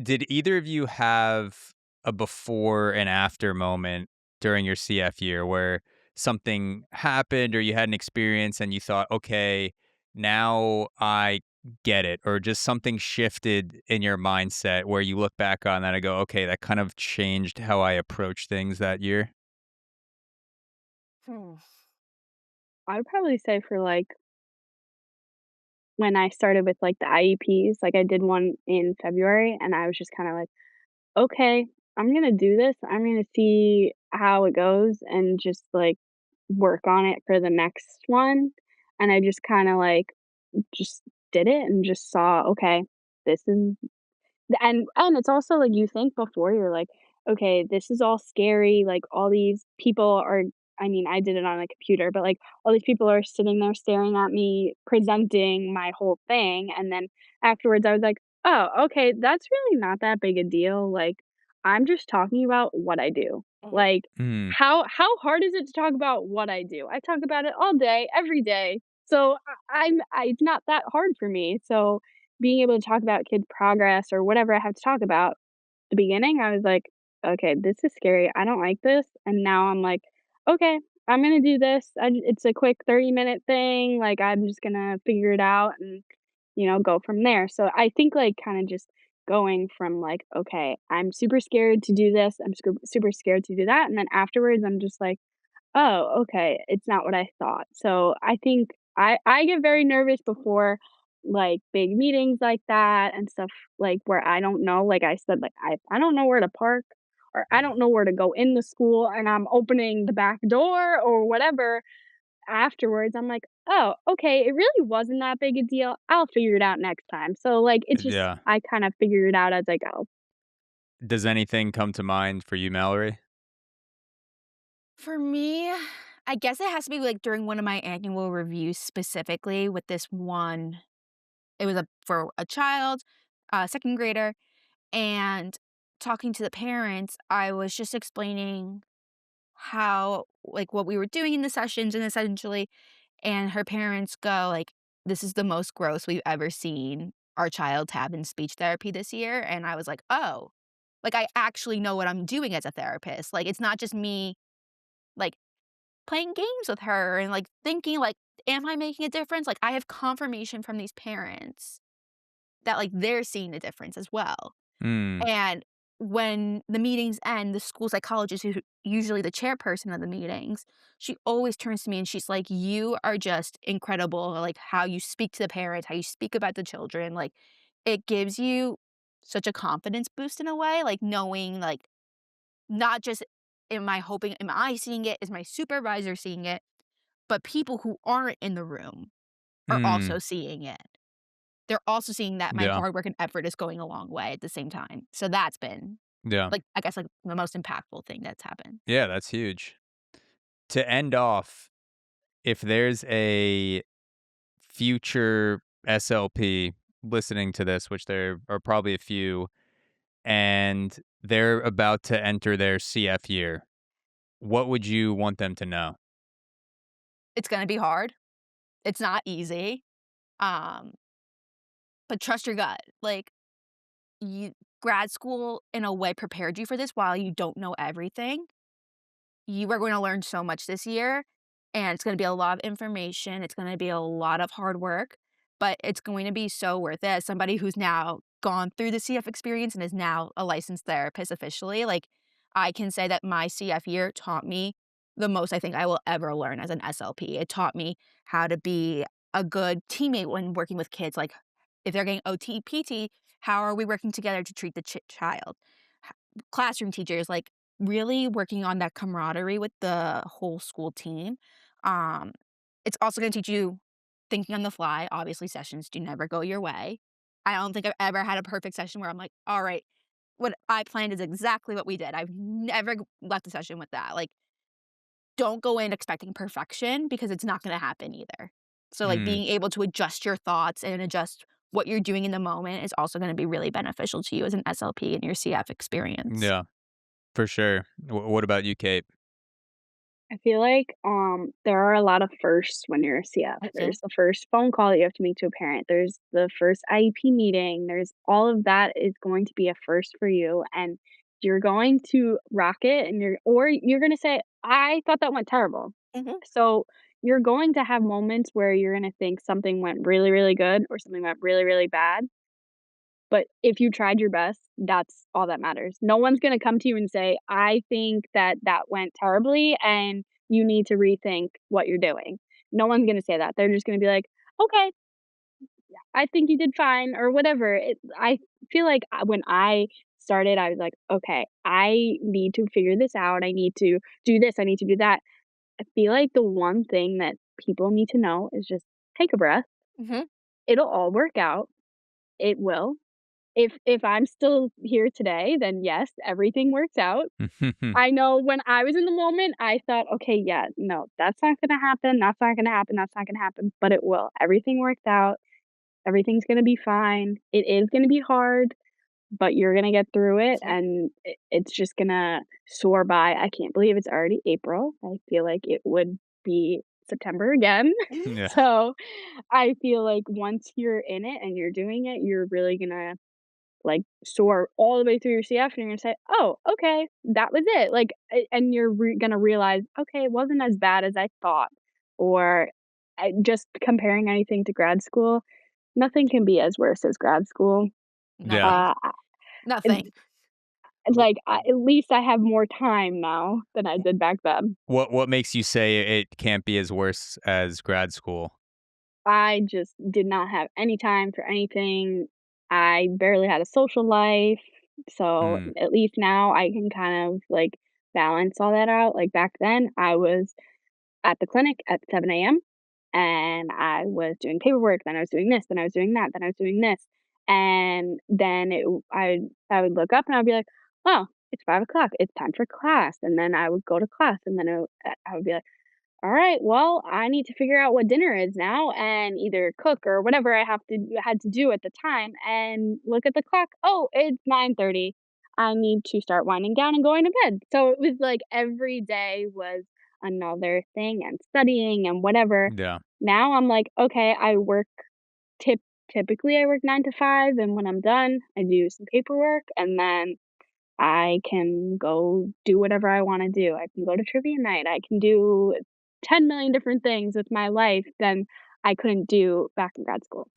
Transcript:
Did either of you have a before and after moment during your CF year where something happened or you had an experience and you thought, okay, now I get it, or just something shifted in your mindset where you look back on that and go, okay, that kind of changed how I approach things that year? Hmm. I would probably say for, like, when I started with, like, the IEPs, like, I did one in February, and I was just kinda like, "Okay, I'm gonna do this. I'm gonna see how it goes and just, like, work on it for the next one." And I just kinda, like, just did it and just saw, "Okay, this is." And it's also, like, you think before, you're like, "Okay, this is all scary, like, all these people are." I mean, I did it on a computer, but, like, all these people are sitting there staring at me presenting my whole thing, and then afterwards, I was like, "Oh, okay, that's really not that big a deal, like, I'm just talking about what I do." Mhm. Like, Mm, how hard is it to talk about what I do? I talk about it all day, every day, so it's not that hard for me, so being able to talk about kids' progress or whatever I have to talk about, the beginning, I was like, "Okay, this is scary. I don't like this." And now I'm like, "Okay, I'm gonna do this. It's a quick 30-minute thing. Like, I'm just gonna figure it out and, go from there." So I think, like, kinda just going from, like, "Okay, I'm super scared to do this. I'm super scared to do that." And then afterwards, I'm just like, "Oh, okay, it's not what I thought." So I think I get very nervous before, like, big meetings like that and stuff, like, where I don't know, like I said, like, I don't know where to park, or I don't know where to go in the school, and I'm opening the back door or whatever. Afterwards, I'm like, "Oh, okay, it really wasn't that big a deal. I'll figure it out next time." So, like, it's just yeah. I kind of figure it out as I go. Does anything come to mind for you, Mallory? For me, I guess it has to be, like, during one of my annual reviews specifically with this one. It was for a child, a second grader, and talking to the parents, I was just explaining how, like, what we were doing in the sessions, and essentially, and her parents go, like, "This is the most growth we've ever seen our child have in speech therapy this year," and I was like, "Oh." Like, I actually know what I'm doing as a therapist, like, it's not just me, like, playing games with her and, like, thinking, like, "Am I making a difference?" Like, I have confirmation from these parents that, like, they're seeing a difference as well. Mm, And when the meetings end, the school psychologist, who's usually the chairperson of the meetings, she always turns to me and she's like, "You are just incredible, like, how you speak to the parents, how you speak about the children, like, it gives you such a confidence boost in a way, like, knowing, like, not just am I seeing it, is my supervisor seeing it, but people who aren't in the room are mm, also seeing it. They're also seeing that my yeah, hard work and effort is going a long way at the same time." So that's been, yeah. like, I guess, like, the most impactful thing that's happened. Yeah, that's huge. To end off, if there's a future SLP listening to this, which there are probably a few, and they're about to enter their CF year, what would you want them to know? It's gonna be hard. It's not easy, um, but trust your gut. Like, you grad school, in a way, prepared you for this while you don't know everything. You are going to learn so much this year, and it's gonna be a lot of information, it's gonna be a lot of hard work, but it's going to be so worth it. As somebody who's now gone through the CF experience and is now a licensed therapist officially, like, I can say that my CF year taught me the most I think I will ever learn as an SLP. It taught me how to be a good teammate when working with kids, like, if they're getting OT, PT, how are we working together to treat the child? Classroom teachers, like, really working on that camaraderie with the whole school team. Um, it's also gonna teach you thinking on the fly. Obviously, sessions do never go your way. I don't think I've ever had a perfect session where I'm like, "Alright, what I planned is exactly what we did." I've never left a session with that. Like, don't go in expecting perfection because it's not gonna happen either. So, like, Mm, being able to adjust your thoughts and adjust what you're doing in the moment is also gonna be really beneficial to you as an SLP in your CF experience. yeah, for sure. What about you, Kate? I feel like, there are a lot of firsts when you're a CF. Mhm, There's the first phone call that you have to make to a parent. There's the first IEP meeting. There's all of that is going to be a first for you, and you're going to rock it, and you're gonna say, "I thought that went terrible." mhm, So, you're going to have moments where you're gonna think something went really, really good or something went really, really bad. But if you tried your best, that's all that matters. No one's gonna come to you and say, "I think that that went terribly, and you need to rethink what you're doing." No one's gonna say that. They're just gonna be like, "Okay, I think you did fine," or whatever. I feel like, when I started, I was like, "Okay, I need to figure this out. I need to do this. I need to do that." I feel like the one thing that people need to know is just take a breath. mhm. It'll all work out. It will. If I'm still here today, then yes, everything works out. I know when I was in the moment, I thought, "Okay, yeah, no, that's not gonna happen, that's not gonna happen, that's not gonna happen," but it will. Everything worked out, everything's gonna be fine. It is gonna be hard, but you're gonna get through it, Mhm. and it's just gonna soar by. I can't believe it's already April. I feel like it would be September again. Yeah. So, I feel like once you're in it and you're doing it, you're really gonna like, soar all the way through your CF, and you're gonna say, "Oh, okay, that was it." Like, and you're gonna realize, "Okay, it wasn't as bad as I thought," or, just comparing anything to grad school, nothing can be as worse as grad school. Nothing, Yeah. Uh, nothing. Wh at least I have more time now than I did back then. what makes you say it can't be as worse as grad school? I just did not have any time for anything. I barely had a social life, so Mm. at least now I can kind of, like, balance all that out. Like, back then, I was at the clinic at 7 AM, and I was doing paperwork, then I was doing this, then I was doing that, then I was doing this, and then I would look up and I'd be like, "Oh, it's 5 o'clock. It's time for class," and then I would go to class, and then I would be like, all right, well, I need to figure out what dinner is now and either cook or whatever I had to do at the time and look at the clock. Oh, it's 9:30. I need to start winding down and going to bed. So it was like every day was another thing and studying and whatever. Yeah. Now I'm like, okay, I work tip typically I work 9 to 5 and when I'm done, I do some paperwork and then I can go do whatever I wanna do. I can go to trivia night. I can do 10,000,000 different things with my life than I couldn't do back in grad school.